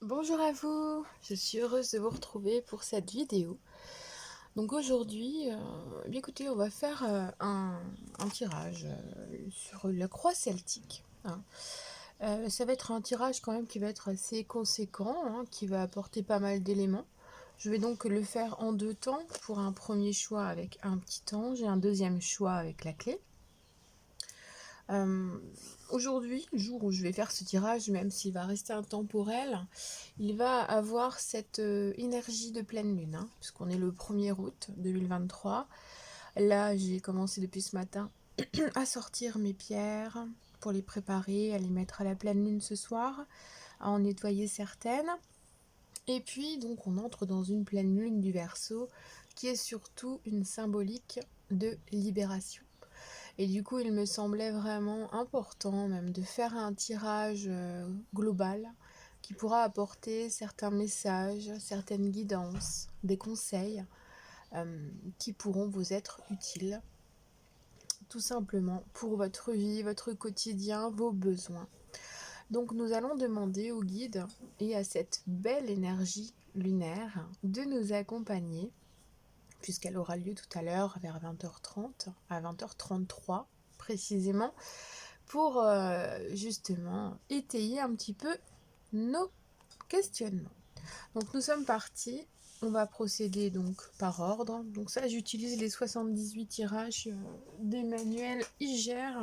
Bonjour à vous, je suis heureuse de vous retrouver pour cette vidéo. Donc aujourd'hui, bien écoutez, on va faire un tirage sur la croix celtique, hein. Ça va être un tirage quand même qui va être assez conséquent, hein, qui va apporter pas mal d'éléments. Je vais donc le faire en deux temps, pour un premier choix avec un petit ange et un deuxième choix avec la clé. Euh, Aujourd'hui, le jour où je vais faire ce tirage, même s'il va rester intemporel, il va avoir cette énergie de pleine lune, hein, puisqu'on est le 1er août 2023. Là, j'ai commencé depuis ce matin à sortir mes pierres pour les préparer, à les mettre à la pleine lune ce soir, à en nettoyer certaines. Et puis, donc, on entre dans une pleine lune du Verseau, qui est surtout une symbolique de libération. Et du coup, il me semblait vraiment important même de faire un tirage global qui pourra apporter certains messages, certaines guidances, des conseils qui pourront vous être utiles tout simplement pour votre vie, votre quotidien, vos besoins. Donc nous allons demander au guide et à cette belle énergie lunaire de nous accompagner, puisqu'elle aura lieu tout à l'heure vers 20h30, à 20h33 précisément, pour justement étayer un petit peu nos questionnements. Donc nous sommes partis, on va procéder donc par ordre. Donc ça, j'utilise les 78 tirages d'Emmanuel Iger,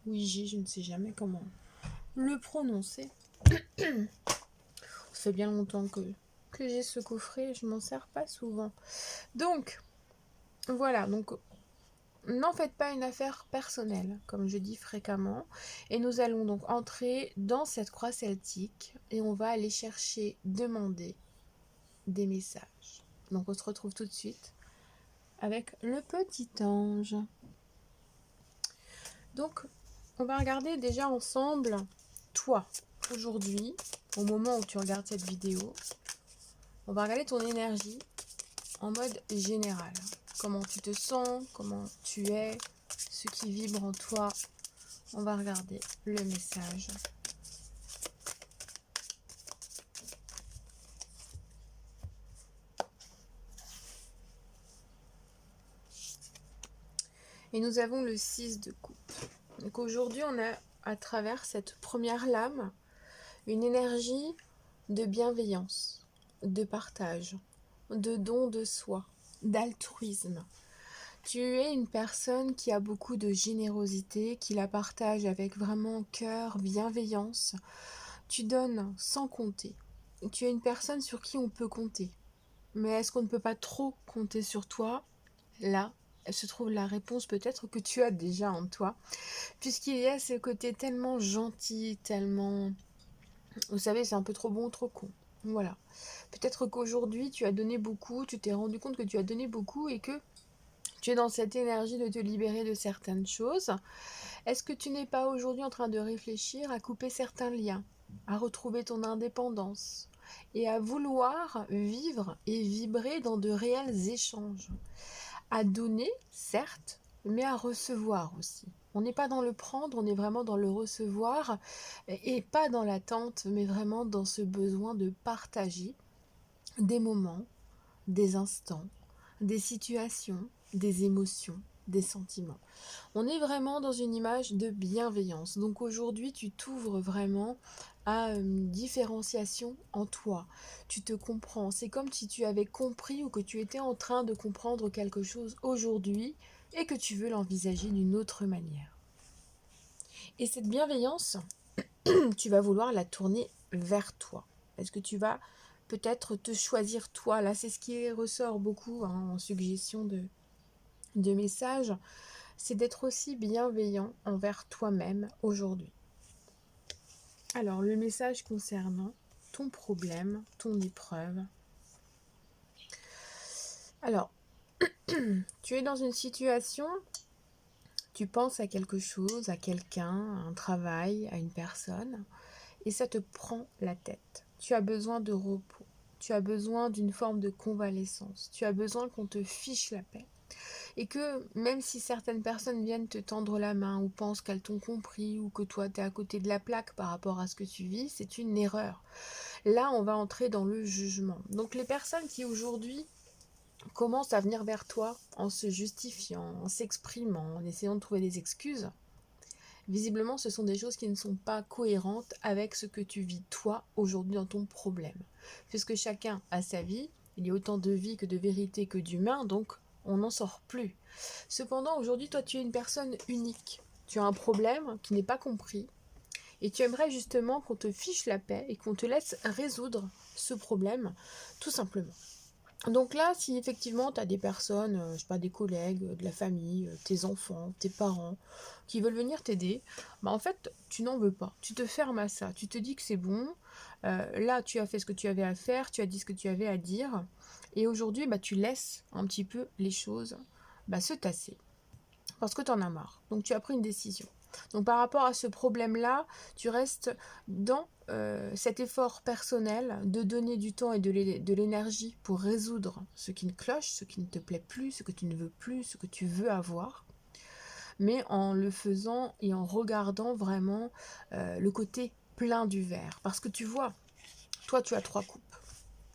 ou Iger, je ne sais jamais comment le prononcer. Ça fait bien longtemps que j'ai ce coffret, je m'en sers pas souvent. Donc voilà, donc n'en faites pas une affaire personnelle, comme je dis fréquemment, et nous allons donc entrer dans cette croix celtique et on va aller chercher, demander des messages. Donc on se retrouve tout de suite avec le petit ange. Donc on va regarder déjà ensemble toi, aujourd'hui, au moment où tu regardes cette vidéo. On va regarder ton énergie en mode général. Comment tu te sens, comment tu es, ce qui vibre en toi. On va regarder le message. Et nous avons le 6 de coupe. Donc aujourd'hui, on a à travers cette première lame une énergie de bienveillance, de partage, de don de soi, d'altruisme. Tu es une personne qui a beaucoup de générosité, qui la partage avec vraiment cœur, bienveillance. Tu donnes sans compter. Tu es une personne sur qui on peut compter. Mais est-ce qu'on ne peut pas trop compter sur toi? Là, se trouve la réponse peut-être que tu as déjà en toi, puisqu'il y a ce côté tellement gentil, tellement... Vous savez, c'est un peu trop bon, trop con. Voilà. Peut-être qu'aujourd'hui, tu as donné beaucoup, tu t'es rendu compte que tu as donné beaucoup et que tu es dans cette énergie de te libérer de certaines choses. Est-ce que tu n'es pas aujourd'hui en train de réfléchir à couper certains liens, à retrouver ton indépendance et à vouloir vivre et vibrer dans de réels échanges? À donner, certes, mais à recevoir aussi. On n'est pas dans le prendre, on est vraiment dans le recevoir et pas dans l'attente, mais vraiment dans ce besoin de partager des moments, des instants, des situations, des émotions, des sentiments. On est vraiment dans une image de bienveillance. Donc aujourd'hui, tu t'ouvres vraiment à une différenciation en toi. Tu te comprends. C'est comme si tu avais compris ou que tu étais en train de comprendre quelque chose aujourd'hui et que tu veux l'envisager d'une autre manière. Et cette bienveillance, tu vas vouloir la tourner vers toi. Est-ce que tu vas peut-être te choisir toi? Là, c'est ce qui ressort beaucoup, hein, en suggestion de messages. C'est d'être aussi bienveillant envers toi-même aujourd'hui. Alors, le message concernant ton problème, ton épreuve. Alors, tu es dans une situation, tu penses à quelque chose, à quelqu'un, à un travail, à une personne, et ça te prend la tête. Tu as besoin de repos, tu as besoin d'une forme de convalescence, tu as besoin qu'on te fiche la paix. Et que même si certaines personnes viennent te tendre la main ou pensent qu'elles t'ont compris ou que toi t'es à côté de la plaque par rapport à ce que tu vis, c'est une erreur. là on va entrer dans le jugement. Donc les personnes qui aujourd'hui commencent à venir vers toi en se justifiant, en s'exprimant, en essayant de trouver des excuses, visiblement ce sont des choses qui ne sont pas cohérentes avec ce que tu vis toi aujourd'hui dans ton problème. Puisque chacun a sa vie, il y a autant de vie que de vérité que d'humain, donc on n'en sort plus. Cependant aujourd'hui toi tu es une personne unique, tu as un problème qui n'est pas compris, et tu aimerais justement qu'on te fiche la paix et qu'on te laisse résoudre ce problème, tout simplement. Donc là, si effectivement tu as des personnes, je sais pas, des collègues, de la famille, tes enfants, tes parents, qui veulent venir t'aider, bah en fait, tu n'en veux pas. Tu te fermes à ça. Tu te dis que c'est bon. Là, tu as fait ce que tu avais à faire, tu as dit ce que tu avais à dire. Et aujourd'hui, bah, tu laisses un petit peu les choses se tasser. Parce que tu en as marre. Donc tu as pris une décision. Donc par rapport à ce problème-là, tu restes dans cet effort personnel de donner du temps et de l'énergie pour résoudre ce qui ne cloche, ce qui ne te plaît plus, ce que tu ne veux plus, ce que tu veux avoir, mais en le faisant et en regardant vraiment le côté plein du verre. Parce que tu vois, toi tu as 3 coupes.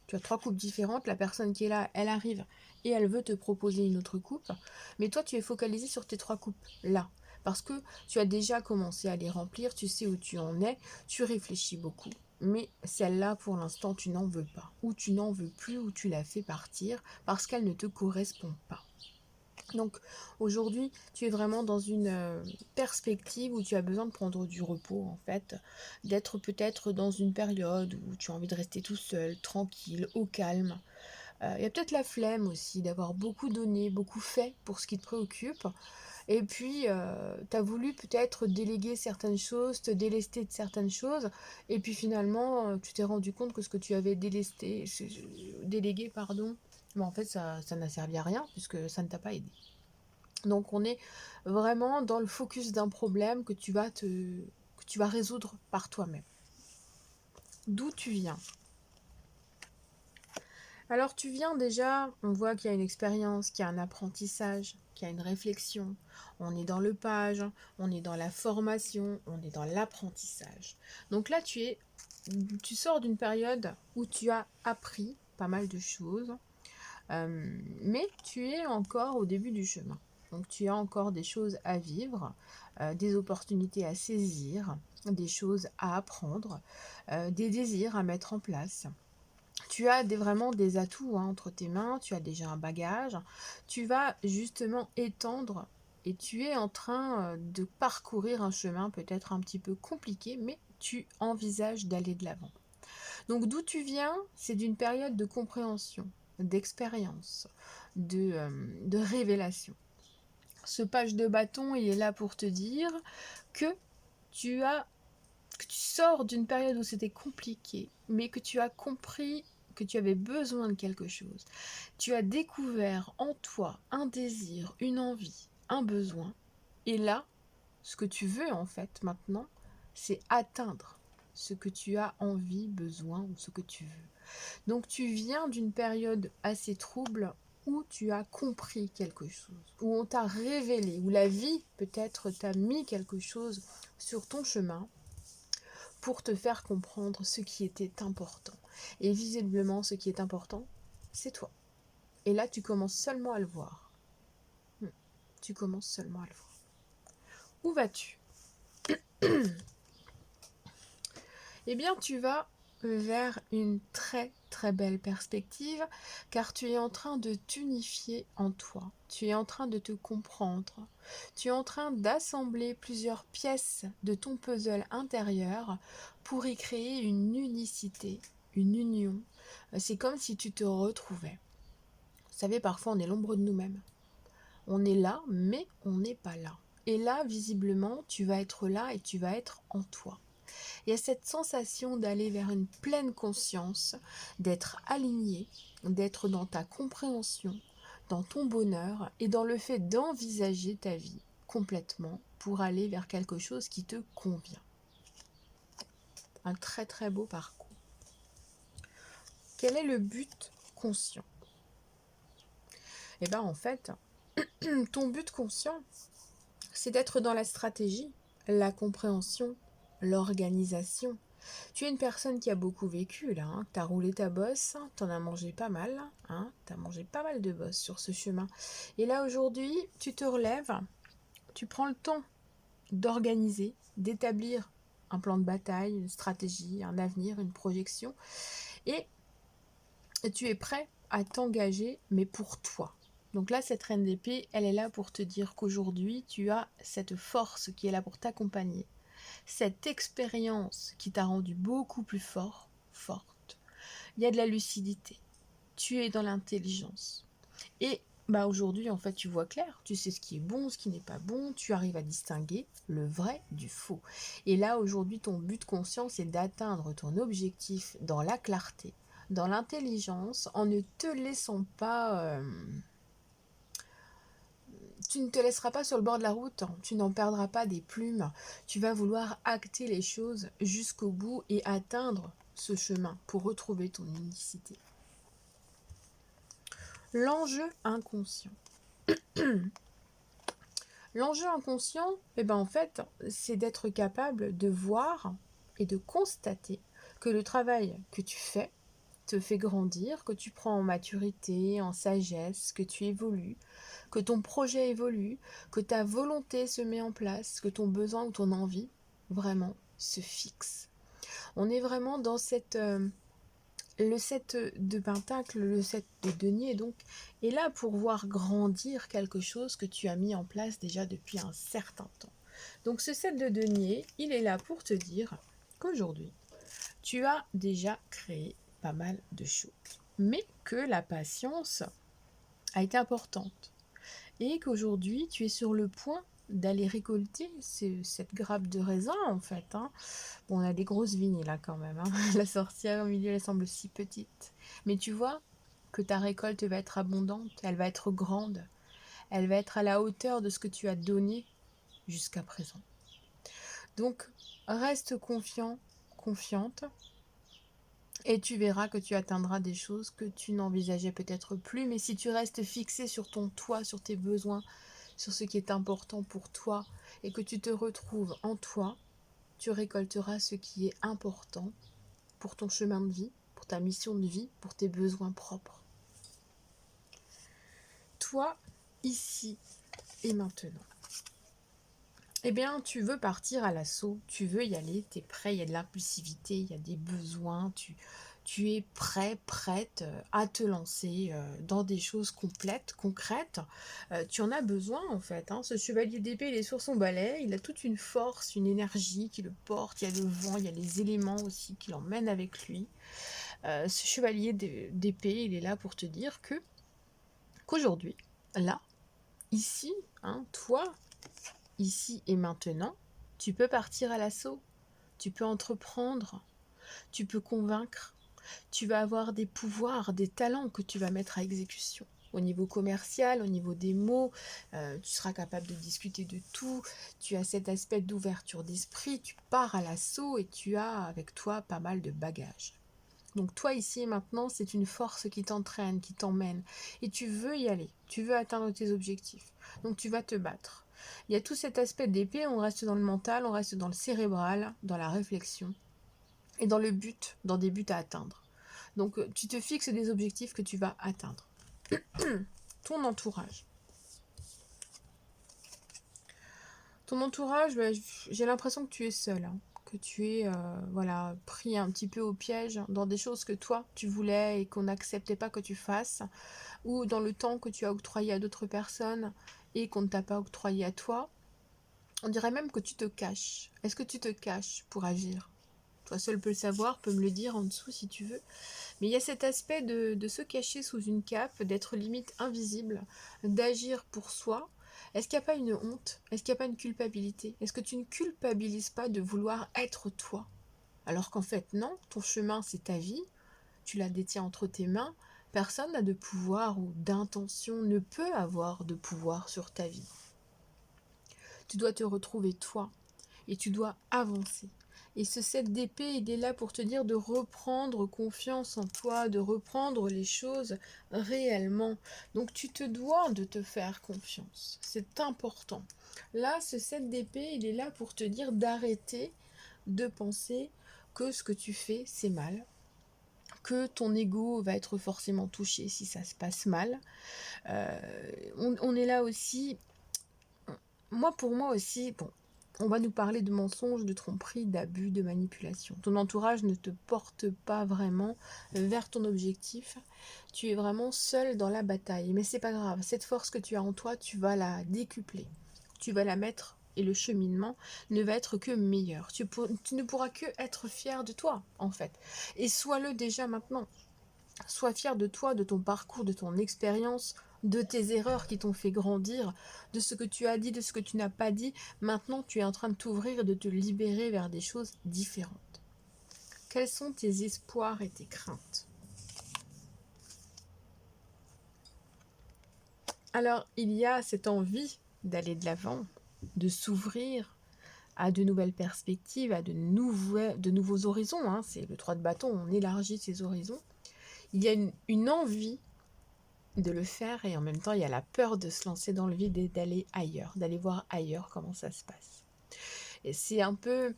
Tu as 3 coupes différentes, la personne qui est là, elle arrive et elle veut te proposer une autre coupe, mais toi tu es focalisé sur tes 3 coupes là. Parce que tu as déjà commencé à les remplir, tu sais où tu en es, tu réfléchis beaucoup. Mais celle-là, pour l'instant, tu n'en veux pas. Ou tu n'en veux plus, ou tu la fais partir parce qu'elle ne te correspond pas. Donc aujourd'hui, tu es vraiment dans une perspective où tu as besoin de prendre du repos en fait, d'être peut-être dans une période où tu as envie de rester tout seul, tranquille, au calme. Il y a peut-être la flemme aussi d'avoir beaucoup donné, beaucoup fait pour ce qui te préoccupe. Et puis, tu as voulu peut-être déléguer certaines choses, te délester de certaines choses. Et puis finalement, tu t'es rendu compte que ce que tu avais délégué, pardon, en fait, ça n'a servi à rien puisque ça ne t'a pas aidé. Donc on est vraiment dans le focus d'un problème que tu vas résoudre par toi-même. D'où tu viens? Alors tu viens déjà, on voit qu'il y a une expérience, qu'il y a un apprentissage, qu'il y a une réflexion. On est dans le page, on est dans la formation, on est dans l'apprentissage. Donc là tu sors d'une période où tu as appris pas mal de choses, mais tu es encore au début du chemin. Donc tu as encore des choses à vivre, des opportunités à saisir, des choses à apprendre, des désirs à mettre en place. Tu as vraiment des atouts entre tes mains, tu as déjà un bagage, tu vas justement étendre et tu es en train de parcourir un chemin peut-être un petit peu compliqué, mais tu envisages d'aller de l'avant. Donc d'où tu viens, c'est d'une période de compréhension, d'expérience, de révélation. Ce page de bâton, il est là pour te dire que que tu sors d'une période où c'était compliqué, mais que tu as compris que tu avais besoin de quelque chose. Tu as découvert en toi un désir, une envie, un besoin. Et là, ce que tu veux en fait maintenant, c'est atteindre ce que tu as envie, besoin ou ce que tu veux. Donc tu viens d'une période assez trouble où tu as compris quelque chose, où on t'a révélé, où la vie peut-être t'a mis quelque chose sur ton chemin pour te faire comprendre ce qui était important. Et visiblement, ce qui est important, c'est toi. Et là, tu commences seulement à le voir. Tu commences seulement à le voir. Où vas-tu? Eh bien, tu vas vers une très très belle perspective, car tu es en train de t'unifier en toi. Tu es en train de te comprendre. Tu es en train d'assembler plusieurs pièces de ton puzzle intérieur pour y créer une unicité, une union. C'est comme si tu te retrouvais. Vous savez, parfois on est l'ombre de nous-mêmes. On est là, mais on n'est pas là. Et là, visiblement, tu vas être là et tu vas être en toi. Il y a cette sensation d'aller vers une pleine conscience, d'être aligné, d'être dans ta compréhension, dans ton bonheur et dans le fait d'envisager ta vie complètement pour aller vers quelque chose qui te convient. Un très très beau parcours. Quel est le but conscient? Eh bien en fait, ton but conscient, c'est d'être dans la stratégie, la compréhension, l'organisation, Tu es une personne qui a beaucoup vécu là, hein. Tu as roulé ta bosse, tu en as mangé pas mal, hein. Tu as mangé pas mal de bosses sur ce chemin. Et là aujourd'hui, tu te relèves, tu prends le temps d'organiser, d'établir un plan de bataille, une stratégie, un avenir, une projection. Et tu es prêt à t'engager, mais pour toi. Donc là, cette reine d'épée, elle est là pour te dire qu'aujourd'hui, tu as cette force qui est là pour t'accompagner. Cette expérience qui t'a rendu beaucoup plus forte. Il y a de la lucidité. Tu es dans l'intelligence. Et bah aujourd'hui, en fait, tu vois clair. Tu sais ce qui est bon, ce qui n'est pas bon. Tu arrives à distinguer le vrai du faux. Et là, aujourd'hui, ton but conscient, c'est d'atteindre ton objectif dans la clarté, dans l'intelligence, en ne te laissant pas... tu ne te laisseras pas sur le bord de la route, hein. Tu n'en perdras pas des plumes. Tu vas vouloir acter les choses jusqu'au bout et atteindre ce chemin pour retrouver ton unicité. L'enjeu inconscient. L'enjeu inconscient, en fait, c'est d'être capable de voir et de constater que le travail que tu fais te fait grandir, que tu prends en maturité, en sagesse, que tu évolues, que ton projet évolue, que ta volonté se met en place, que ton besoin ou ton envie vraiment se fixe. On est vraiment dans le 7 de Pentacle, le 7 de denier donc, est là pour voir grandir quelque chose que tu as mis en place déjà depuis un certain temps. Donc ce 7 de denier, il est là pour te dire qu'aujourd'hui, tu as déjà créé pas mal de choses, mais que la patience a été importante et qu'aujourd'hui, tu es sur le point d'aller récolter cette grappe de raisin en fait, hein. Bon, on a des grosses vignes là quand même, hein. La sorcière au milieu, elle semble si petite. Mais tu vois que ta récolte va être abondante, elle va être grande, elle va être à la hauteur de ce que tu as donné jusqu'à présent. Donc, reste confiant, confiante, et tu verras que tu atteindras des choses que tu n'envisageais peut-être plus. Mais si tu restes fixé sur ton toi, sur tes besoins, sur ce qui est important pour toi, et que tu te retrouves en toi, tu récolteras ce qui est important pour ton chemin de vie, pour ta mission de vie, pour tes besoins propres. Toi, ici et maintenant. Eh bien, tu veux partir à l'assaut, tu veux y aller, tu es prêt, il y a de l'impulsivité, il y a des besoins, tu es prêt, prête à te lancer dans des choses complètes, concrètes. Tu en as besoin en fait, hein. Ce chevalier d'épée, il est sur son balai, il a toute une force, une énergie qui le porte, il y a le vent, il y a les éléments aussi qui l'emmènent avec lui. Ce chevalier d'épée, il est là pour te dire qu'aujourd'hui, là, ici, hein, toi, ici et maintenant, tu peux partir à l'assaut, tu peux entreprendre, tu peux convaincre, tu vas avoir des pouvoirs, des talents que tu vas mettre à exécution. Au niveau commercial, au niveau des mots, tu seras capable de discuter de tout, tu as cet aspect d'ouverture d'esprit, tu pars à l'assaut et tu as avec toi pas mal de bagages. Donc toi ici et maintenant, c'est une force qui t'entraîne, qui t'emmène. Et tu veux y aller, tu veux atteindre tes objectifs. Donc tu vas te battre. Il y a tout cet aspect d'épée, on reste dans le mental, on reste dans le cérébral, dans la réflexion. Et dans le but, dans des buts à atteindre. Donc tu te fixes des objectifs que tu vas atteindre. Ton entourage. Ton entourage, j'ai l'impression que tu es seul, hein. Que tu es pris un petit peu au piège dans des choses que toi tu voulais et qu'on n'acceptait pas que tu fasses, ou dans le temps que tu as octroyé à d'autres personnes et qu'on ne t'a pas octroyé à toi. On dirait même que tu te caches. Est-ce que tu te caches pour agir? Toi seul peux le savoir, peux me le dire en dessous si tu veux. Mais il y a cet aspect de se cacher sous une cape, d'être limite invisible, d'agir pour soi. Est-ce qu'il n'y a pas une honte? Est-ce qu'il n'y a pas une culpabilité? Est-ce que tu ne culpabilises pas de vouloir être toi? Alors qu'en fait, non, ton chemin, c'est ta vie, tu la détiens entre tes mains, personne n'a de pouvoir ou d'intention, ne peut avoir de pouvoir sur ta vie. Tu dois te retrouver toi, et tu dois avancer. Et ce 7 d'épée, il est là pour te dire de reprendre confiance en toi, de reprendre les choses réellement. Donc tu te dois de te faire confiance. C'est important. Là, ce 7 d'épée, il est là pour te dire d'arrêter de penser que ce que tu fais, c'est mal, que ton ego va être forcément touché si ça se passe mal. On est là aussi, pour moi aussi, bon, on va nous parler de mensonges, de tromperies, d'abus, de manipulation. Ton entourage ne te porte pas vraiment vers ton objectif. Tu es vraiment seul dans la bataille. Mais c'est pas grave. Cette force que tu as en toi, tu vas la décupler. Tu vas la mettre et le cheminement ne va être que meilleur. Tu ne pourras que être fier de toi, en fait. Et sois-le déjà maintenant. Sois fier de toi, de ton parcours, de ton expérience, de tes erreurs qui t'ont fait grandir, de ce que tu as dit, de ce que tu n'as pas dit. Maintenant, tu es en train de t'ouvrir et de te libérer vers des choses différentes. Quels sont tes espoirs et tes craintes? Alors, il y a cette envie d'aller de l'avant, de s'ouvrir à de nouvelles perspectives, à de nouveaux horizons. Hein. C'est le 3 de bâton, on élargit ses horizons. Il y a une envie de le faire et en même temps il y a la peur de se lancer dans le vide et d'aller ailleurs, d'aller voir ailleurs comment ça se passe. Et c'est un peu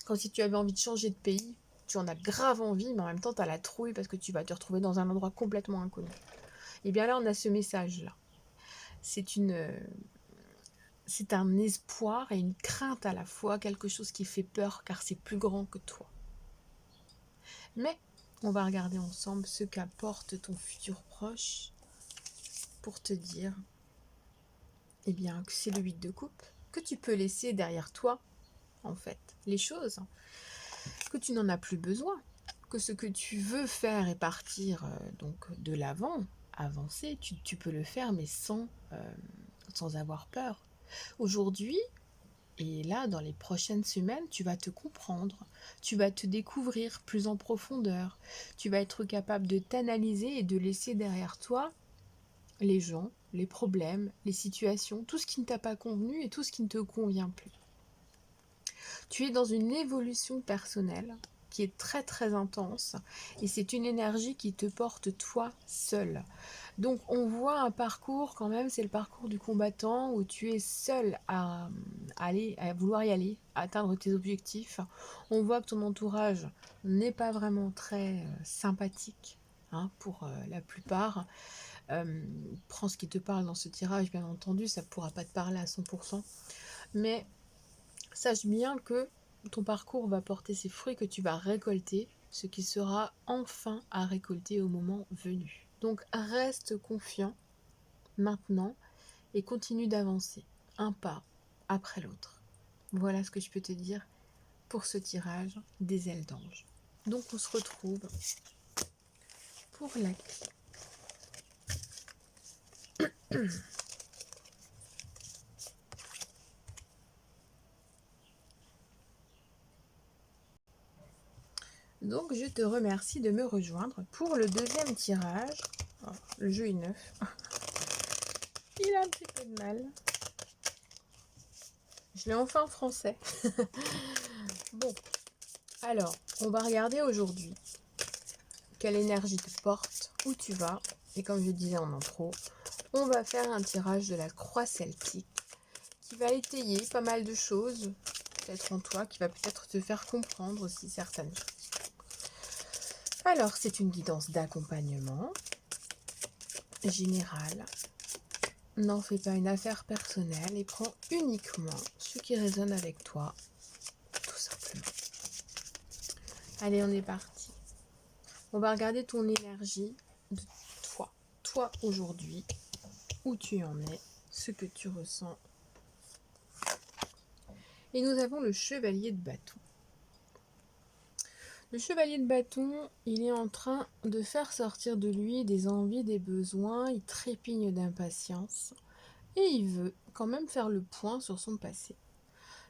comme si tu avais envie de changer de pays, tu en as grave envie mais en même temps tu as la trouille parce que tu vas te retrouver dans un endroit complètement inconnu. Et bien là on a ce message là. C'est un espoir et une crainte à la fois, quelque chose qui fait peur car c'est plus grand que toi. Mais on va regarder ensemble ce qu'apporte ton futur proche pour te dire eh bien, que c'est le 8 de coupe, que tu peux laisser derrière toi, en fait, les choses, que tu n'en as plus besoin, que ce que tu veux faire et partir donc de l'avant, avancer, tu peux le faire, mais sans avoir peur. Aujourd'hui, et là, dans les prochaines semaines, tu vas te comprendre, tu vas te découvrir plus en profondeur, tu vas être capable de t'analyser et de laisser derrière toi les gens, les problèmes, les situations, tout ce qui ne t'a pas convenu et tout ce qui ne te convient plus. Tu es dans une évolution personnelle qui est très très intense et c'est une énergie qui te porte toi seul. Donc on voit un parcours quand même, c'est le parcours du combattant où tu es seul à vouloir y aller, à atteindre tes objectifs. On voit que ton entourage n'est pas vraiment très sympathique hein, pour la plupart. Prends ce qui te parle dans ce tirage, bien entendu, ça ne pourra pas te parler à 100%, mais sache bien que ton parcours va porter ses fruits, que tu vas récolter ce qui sera enfin à récolter au moment venu. Donc reste confiant maintenant et continue d'avancer, un pas après l'autre. Voilà ce que je peux te dire pour ce tirage des ailes d'ange. Donc on se retrouve pour la clé. Donc je te remercie de me rejoindre pour le deuxième tirage. Oh, le jeu est neuf. Il a un petit peu de mal. Je l'ai enfin en français. Bon, alors, on va regarder aujourd'hui quelle énergie te porte, où tu vas. Et comme je disais en intro, on va faire un tirage de la croix celtique qui va étayer pas mal de choses, peut-être en toi, qui va peut-être te faire comprendre aussi certaines choses. Alors, c'est une guidance d'accompagnement générale. N'en fais pas une affaire personnelle et prends uniquement ce qui résonne avec toi, tout simplement. Allez, on est parti. On va regarder ton énergie de toi. Toi aujourd'hui, où tu en es, ce que tu ressens. Et nous avons le chevalier de bâton. Le chevalier de bâton, il est en train de faire sortir de lui des envies, des besoins, il trépigne d'impatience et il veut quand même faire le point sur son passé.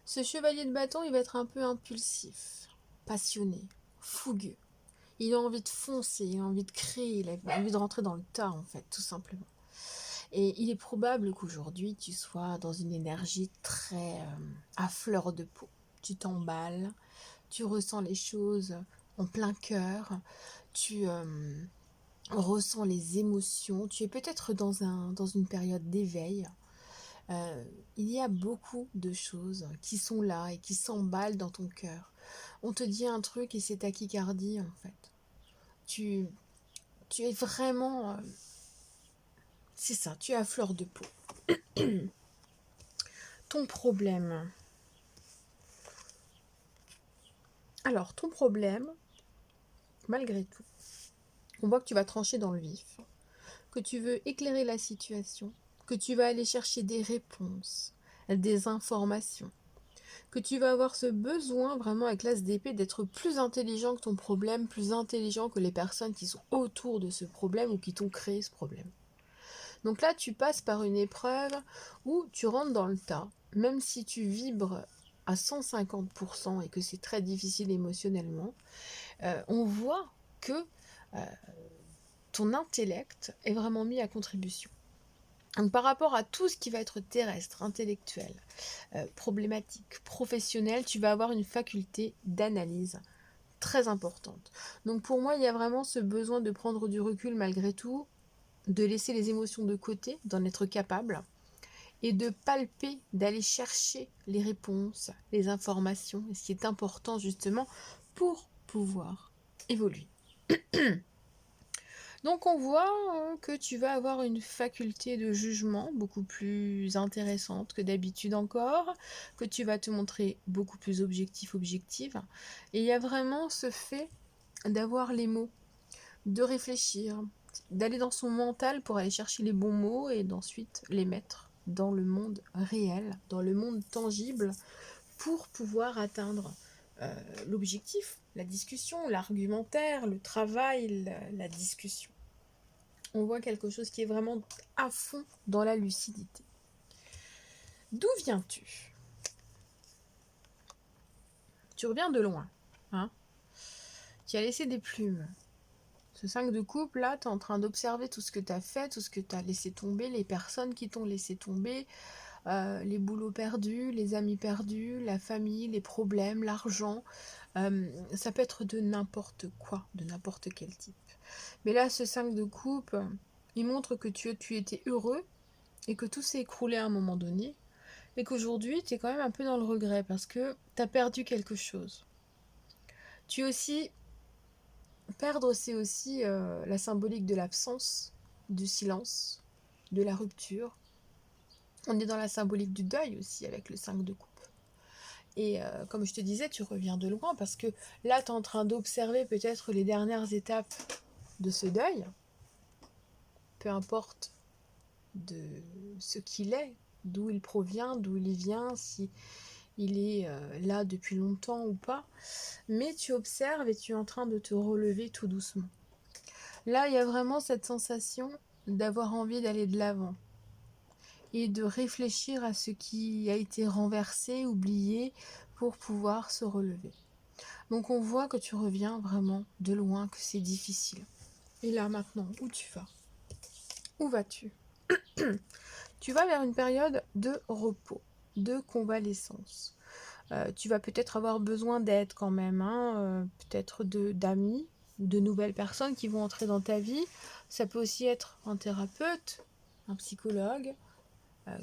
Ce chevalier de bâton, il va être un peu impulsif, passionné, fougueux. Il a envie de foncer, il a envie de créer, il a envie de rentrer dans le tas en fait, tout simplement. Et il est probable qu'aujourd'hui tu sois dans une énergie très à fleur de peau. Tu t'emballes, tu ressens les choses en plein cœur, tu ressens les émotions, tu es peut-être dans une période d'éveil. Il y a beaucoup de choses qui sont là et qui s'emballent dans ton cœur. On te dit un truc et c'est tachycardie en fait. Tu, tu es vraiment... c'est ça, tu es à fleur de peau. Ton problème. Alors, ton problème, malgré tout, on voit que tu vas trancher dans le vif, que tu veux éclairer la situation, que tu vas aller chercher des réponses, des informations, que tu vas avoir ce besoin vraiment avec l'as d'épée d'être plus intelligent que ton problème, plus intelligent que les personnes qui sont autour de ce problème ou qui t'ont créé ce problème. Donc là, tu passes par une épreuve où tu rentres dans le tas, même si tu vibres à 150% et que c'est très difficile émotionnellement, on voit que ton intellect est vraiment mis à contribution. Donc par rapport à tout ce qui va être terrestre, intellectuel, problématique, professionnel, tu vas avoir une faculté d'analyse très importante. Donc pour moi, il y a vraiment ce besoin de prendre du recul malgré tout, de laisser les émotions de côté, d'en être capable, et de palper, d'aller chercher les réponses, les informations, et ce qui est important justement pour pouvoir évoluer. Donc on voit que tu vas avoir une faculté de jugement beaucoup plus intéressante que d'habitude encore, que tu vas te montrer beaucoup plus objective. Et il y a vraiment ce fait d'avoir les mots, de réfléchir, d'aller dans son mental pour aller chercher les bons mots et d'ensuite les mettre dans le monde réel, dans le monde tangible, pour pouvoir atteindre l'objectif, la discussion, l'argumentaire, le travail, la discussion. On voit quelque chose qui est vraiment à fond dans la lucidité. D'où viens-tu? Tu reviens de loin, hein? Tu as laissé des plumes. Ce 5 de coupe, là, tu es en train d'observer tout ce que tu as fait, tout ce que tu as laissé tomber, les personnes qui t'ont laissé tomber, les boulots perdus, les amis perdus, la famille, les problèmes, l'argent. Ça peut être de n'importe quoi, de n'importe quel type. Mais là, ce 5 de coupe, il montre que tu étais heureux et que tout s'est écroulé à un moment donné, et qu'aujourd'hui, tu es quand même un peu dans le regret parce que tu as perdu quelque chose. Tu aussi... Perdre, c'est aussi la symbolique de l'absence, du silence, de la rupture. On est dans la symbolique du deuil aussi avec le 5 de coupe. Et comme je te disais, tu reviens de loin parce que là, tu es en train d'observer peut-être les dernières étapes de ce deuil, peu importe de ce qu'il est, d'où il provient, d'où il vient, si il est là depuis longtemps ou pas. Mais tu observes et tu es en train de te relever tout doucement. Là, il y a vraiment cette sensation d'avoir envie d'aller de l'avant et de réfléchir à ce qui a été renversé, oublié, pour pouvoir se relever. Donc on voit que tu reviens vraiment de loin, que c'est difficile. Et là maintenant, où tu vas? Où vas-tu? Tu vas vers une période de repos, de convalescence. Tu vas peut-être avoir besoin d'aide quand même, hein, peut-être d'amis ou de nouvelles personnes qui vont entrer dans ta vie. Ça peut aussi être un thérapeute, un psychologue,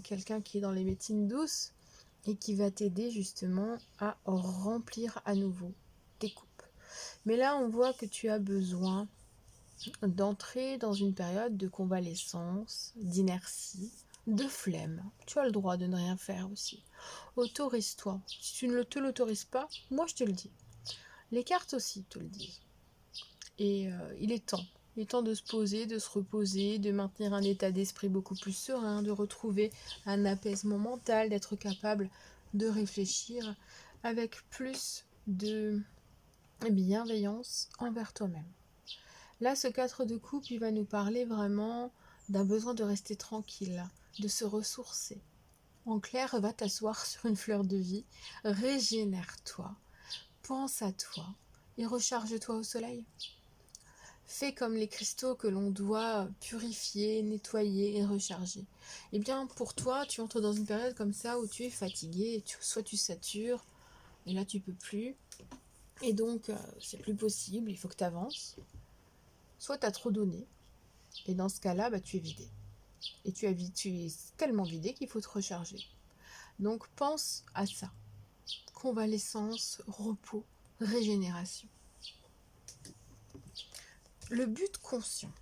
quelqu'un qui est dans les médecines douces et qui va t'aider justement à remplir à nouveau tes coupes. Mais là, on voit que tu as besoin d'entrer dans une période de convalescence, d'inertie, de flemme. Tu as le droit de ne rien faire aussi. Autorise-toi. Si tu ne te l'autorises pas, moi je te le dis. Les cartes aussi te le disent. Et il est temps. Il est temps de se poser, de se reposer, de maintenir un état d'esprit beaucoup plus serein, de retrouver un apaisement mental, d'être capable de réfléchir avec plus de bienveillance envers toi-même. Là, ce 4 de coupe, il va nous parler vraiment d'un besoin de rester tranquille, de se ressourcer. En clair, va t'asseoir sur une fleur de vie, régénère-toi, pense à toi et recharge-toi au soleil. Fais comme les cristaux que l'on doit purifier, nettoyer et recharger. Eh bien, pour toi, tu entres dans une période comme ça où tu es fatigué, soit tu satures, et là tu peux plus, et donc c'est plus possible, il faut que tu avances. Soit tu as trop donné, et dans ce cas-là, tu es vidé. Et tu es tellement vidé qu'il faut te recharger. Donc pense à ça. convalescence, repos, régénération. Le but conscient.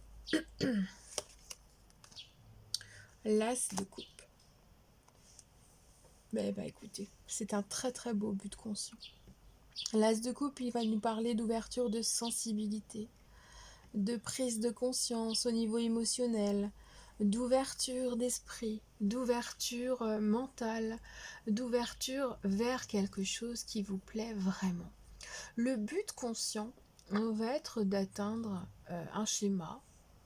L'as de coupe. Écoutez, c'est un très très beau but conscient. L'as de coupe, il va nous parler d'ouverture de sensibilité, de prise de conscience au niveau émotionnel, d'ouverture d'esprit, d'ouverture mentale, d'ouverture vers quelque chose qui vous plaît vraiment. Le but conscient va être d'atteindre un schéma,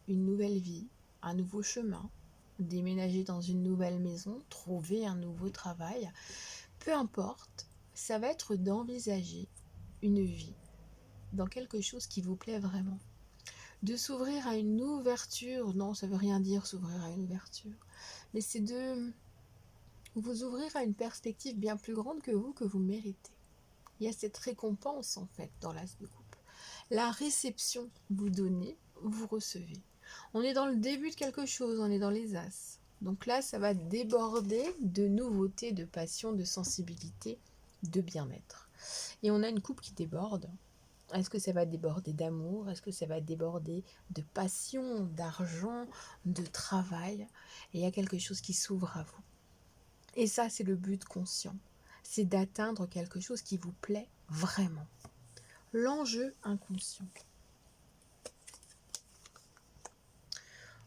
une nouvelle vie, un nouveau chemin, déménager dans une nouvelle maison, trouver un nouveau travail, peu importe, ça va être d'envisager une vie dans quelque chose qui vous plaît vraiment. De s'ouvrir à une ouverture, non, ça veut rien dire s'ouvrir à une ouverture, mais c'est de vous ouvrir à une perspective bien plus grande que vous méritez. Il y a cette récompense en fait dans l'as de coupe. La réception, vous donnez, vous recevez. On est dans le début de quelque chose, on est dans les as. Donc là, ça va déborder de nouveautés, de passion, de sensibilité, de bien-être. Et on a une coupe qui déborde. Est-ce que ça va déborder d'amour? Est-ce que ça va déborder de passion, d'argent, de travail? Et il y a quelque chose qui s'ouvre à vous. Et ça, c'est le but conscient. C'est d'atteindre quelque chose qui vous plaît vraiment. L'enjeu inconscient.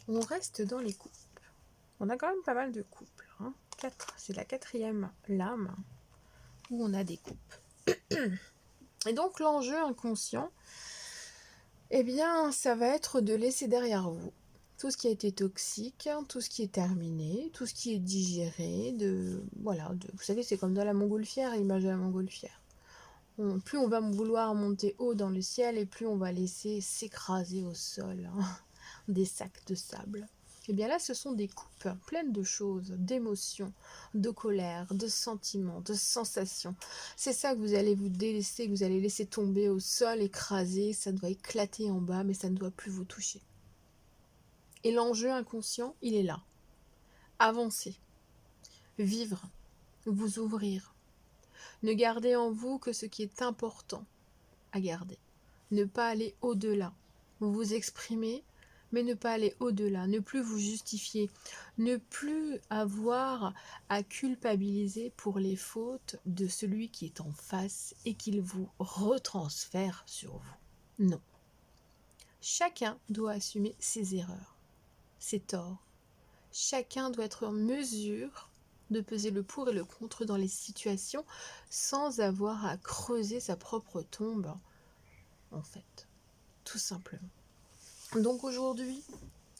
On reste dans les couples. On a quand même pas mal de couples. 4, c'est la 4e lame où on a des couples. Et donc l'enjeu inconscient, ça va être de laisser derrière vous tout ce qui a été toxique, tout ce qui est terminé, tout ce qui est digéré, vous savez, c'est comme dans la montgolfière, l'image de la montgolfière. Plus on va vouloir monter haut dans le ciel et plus on va laisser s'écraser au sol des sacs de sable. Et bien là, ce sont des coupes pleines de choses, d'émotions, de colère, de sentiments, de sensations. C'est ça que vous allez vous délaisser, que vous allez laisser tomber au sol, écraser, ça doit éclater en bas, mais ça ne doit plus vous toucher. Et l'enjeu inconscient, il est là. Avancer, vivre, vous ouvrir. Ne gardez en vous que ce qui est important à garder. Ne pas aller au-delà. Vous exprimer, mais ne pas aller au-delà, ne plus vous justifier, ne plus avoir à culpabiliser pour les fautes de celui qui est en face et qu'il vous retransfère sur vous. Non. Chacun doit assumer ses erreurs, ses torts. Chacun doit être en mesure de peser le pour et le contre dans les situations sans avoir à creuser sa propre tombe, en fait, tout simplement. Donc aujourd'hui,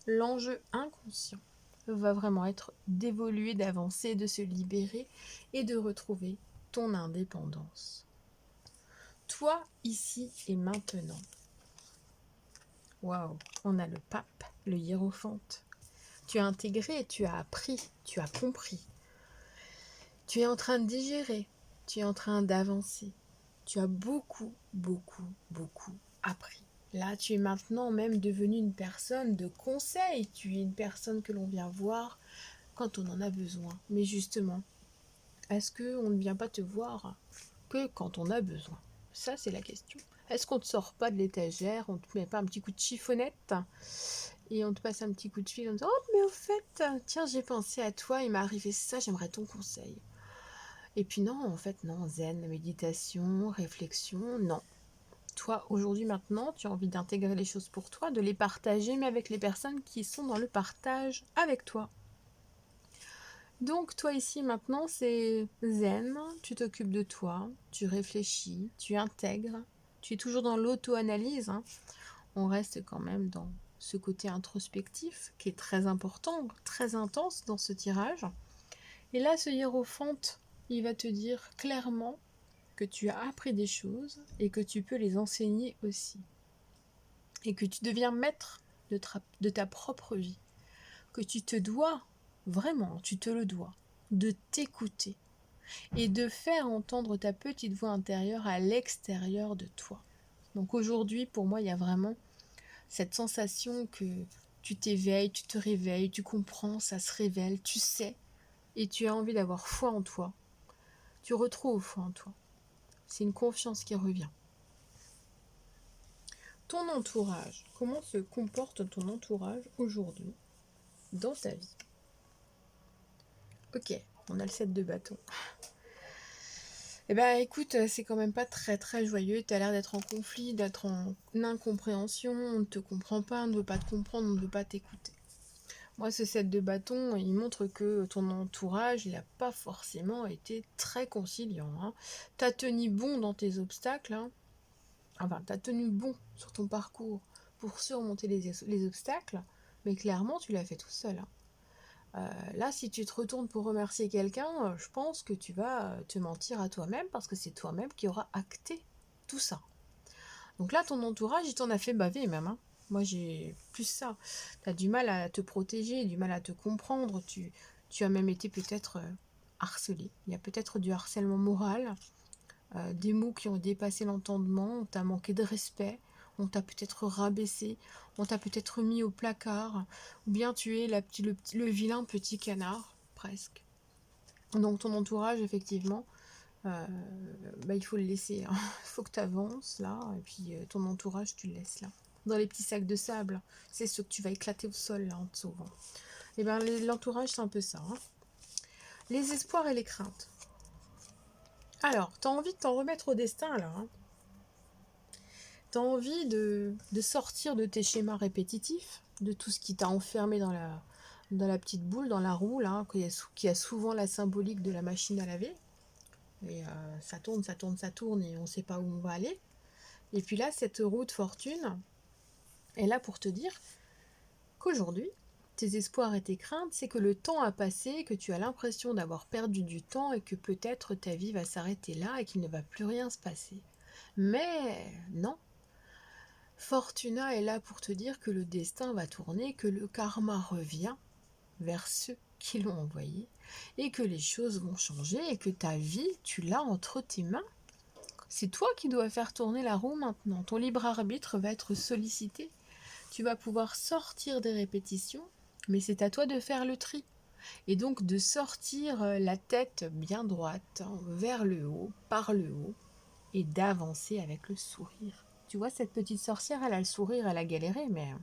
l'enjeu inconscient va vraiment être d'évoluer, d'avancer, de se libérer et de retrouver ton indépendance. Toi, ici et maintenant. Waouh, on a le pape, le hiérophante. Tu as intégré, tu as appris, tu as compris. Tu es en train de digérer, tu es en train d'avancer. Tu as beaucoup, beaucoup, beaucoup appris. Là, tu es maintenant même devenu une personne de conseil. Tu es une personne que l'on vient voir quand on en a besoin. Mais justement, est-ce qu'on ne vient pas te voir que quand on a besoin? Ça, c'est la question. Est-ce qu'on ne te sort pas de l'étagère, on ne te met pas un petit coup de chiffonnette et on te passe un petit coup de fil en disant « Oh, mais au fait, tiens, j'ai pensé à toi, il m'est arrivé ça, j'aimerais ton conseil. » Et puis non, en fait, non, zen, méditation, réflexion, non. Toi, aujourd'hui, maintenant, tu as envie d'intégrer les choses pour toi, de les partager, mais avec les personnes qui sont dans le partage avec toi. Donc, toi, ici, maintenant, c'est zen, tu t'occupes de toi, tu réfléchis, tu intègres, tu es toujours dans l'auto-analyse. On reste quand même dans ce côté introspectif qui est très important, très intense dans ce tirage. Et là, ce hiérophante, il va te dire clairement que tu as appris des choses et que tu peux les enseigner aussi. Et que tu deviens maître de ta propre vie. Que tu te dois, vraiment, tu te le dois, de t'écouter et de faire entendre ta petite voix intérieure à l'extérieur de toi. Donc aujourd'hui, pour moi, il y a vraiment cette sensation que tu t'éveilles, tu te réveilles, tu comprends, ça se révèle, tu sais, et tu as envie d'avoir foi en toi. Tu retrouves foi en toi. C'est une confiance qui revient. Ton entourage, comment se comporte ton entourage aujourd'hui dans ta vie? Ok, on a le 7 de bâton. Eh ben écoute, c'est quand même pas très très joyeux, tu as l'air d'être en conflit, d'être en incompréhension, on ne te comprend pas, on ne veut pas te comprendre, on ne veut pas t'écouter. Moi, ce 7 de bâton, il montre que ton entourage, il n'a pas forcément été très conciliant. Hein. Tu as tenu bon dans tes obstacles, hein. Enfin, tu as tenu bon sur ton parcours pour surmonter les obstacles, mais clairement, tu l'as fait tout seul. Hein. Là, si tu te retournes pour remercier quelqu'un, je pense que tu vas te mentir à toi-même parce que c'est toi-même qui auras acté tout ça. Donc là, ton entourage, il t'en a fait baver même. Hein. Moi, j'ai plus ça. Tu as du mal à te protéger, du mal à te comprendre. Tu as même été peut-être harcelé. Il y a peut-être du harcèlement moral, des mots qui ont dépassé l'entendement, on t'a manqué de respect, on t'a peut-être rabaissé, on t'a peut-être mis au placard, ou bien tu es le vilain petit canard, presque. Donc ton entourage, effectivement, il faut le laisser. Il faut que tu avances là, et puis ton entourage, tu le laisses là. Dans les petits sacs de sable, c'est ce que tu vas éclater au sol là en te sauvant. Et bien l'entourage, c'est un peu ça. Hein. Les espoirs et les craintes. Alors, tu as envie de t'en remettre au destin là. Hein. Tu as envie de sortir de tes schémas répétitifs, de tout ce qui t'a enfermé dans la petite boule, dans la roue, là, qui a souvent la symbolique de la machine à laver. Et ça tourne, ça tourne, ça tourne, et on ne sait pas où on va aller. Et puis là, cette roue de fortune est là pour te dire qu'aujourd'hui, tes espoirs et tes craintes, c'est que le temps a passé, que tu as l'impression d'avoir perdu du temps et que peut-être ta vie va s'arrêter là et qu'il ne va plus rien se passer. Mais non. Fortuna est là pour te dire que le destin va tourner, que le karma revient vers ceux qui l'ont envoyé et que les choses vont changer et que ta vie, tu l'as entre tes mains. C'est toi qui dois faire tourner la roue maintenant. Ton libre arbitre va être sollicité. Tu vas pouvoir sortir des répétitions, mais c'est à toi de faire le tri. Et donc de sortir la tête bien droite vers le haut, par le haut, et d'avancer avec le sourire. Tu vois, cette petite sorcière, elle a le sourire, elle a galéré, mais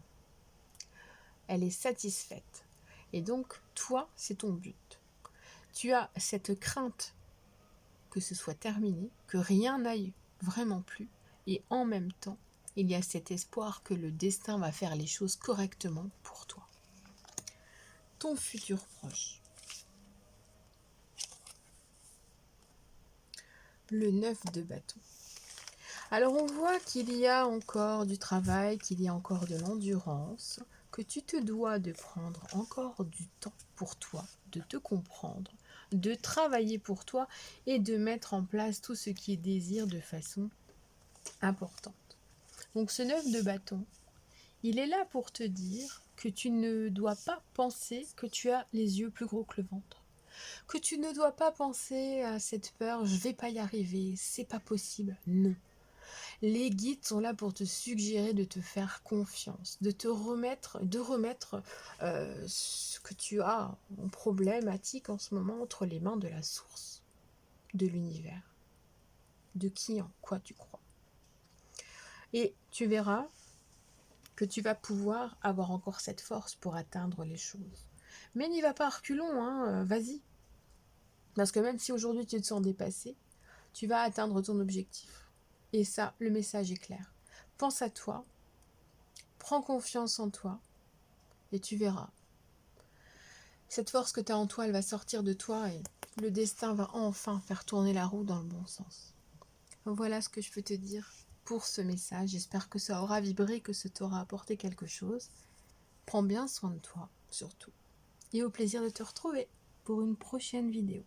elle est satisfaite. Et donc, toi, c'est ton but. Tu as cette crainte que ce soit terminé, que rien n'aille vraiment plus, et en même temps, il y a cet espoir que le destin va faire les choses correctement pour toi. Ton futur proche. Le 9 de bâton. Alors on voit qu'il y a encore du travail, qu'il y a encore de l'endurance, que tu te dois de prendre encore du temps pour toi, de te comprendre, de travailler pour toi et de mettre en place tout ce qui est désir de façon importante. Donc ce 9 de bâton, il est là pour te dire que tu ne dois pas penser que tu as les yeux plus gros que le ventre. Que tu ne dois pas penser à cette peur, je vais pas y arriver, c'est pas possible. Non. Les guides sont là pour te suggérer de te faire confiance, de remettre ce que tu as en problématique en ce moment entre les mains de la source, de l'univers, de qui en quoi tu crois. Et tu verras que tu vas pouvoir avoir encore cette force pour atteindre les choses. Mais n'y va pas à reculons, hein, vas-y. Parce que même si aujourd'hui tu te sens dépassé, tu vas atteindre ton objectif. Et ça, le message est clair. Pense à toi, prends confiance en toi, et tu verras. Cette force que tu as en toi, elle va sortir de toi et le destin va enfin faire tourner la roue dans le bon sens. Voilà ce que je peux te dire pour ce message. J'espère que ça aura vibré, que ça t'aura apporté quelque chose. Prends bien soin de toi, surtout. Et au plaisir de te retrouver pour une prochaine vidéo.